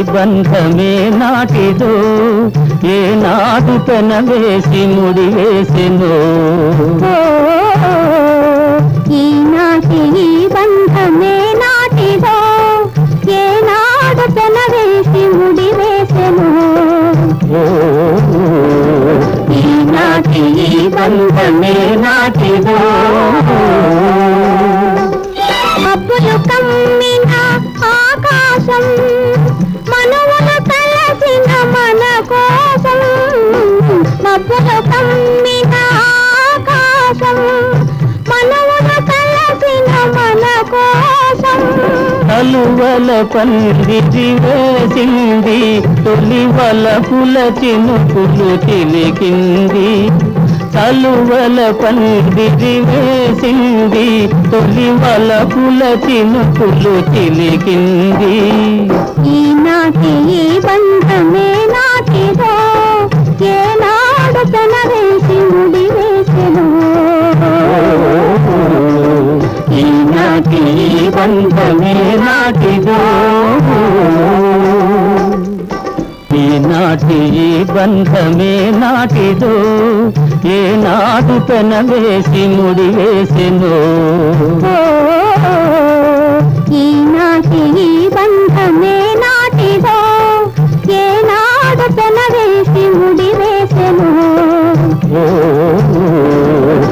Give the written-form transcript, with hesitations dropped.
బంధమే నాటిదో ఏనాడు పెనవేసి ముడివేసెనో ఈనాటి ఈ బంధమే నాటిదో ఏనాడు పెనవేసి ముడివేసెనో ఈనాటి ఈ బంధమే నాటిదో మబ్బులు కమ్మిన ఆకాశం మనువులు కలసిన మన కోసం మబ్బులు కమ్మిన ఆకాశం మనువులు కలసిన మన కోసం కలువల పందిరి వేసింది తొలివల పుల చినుకులు చిలికింది కలువల పందిరి వేసింది తొలివల పుల చినుకులు చిలికింది ఈనాటి ఈ బంధమే నాటిదో ఏనాడు పెనవేసి ముడివేసెనో ఈనాటి ఈ బంధమే నాటిదో ఈనాటి ఈ బంధమే నాటిదో ఏనాడు పెనవేసి ముడివేసెనో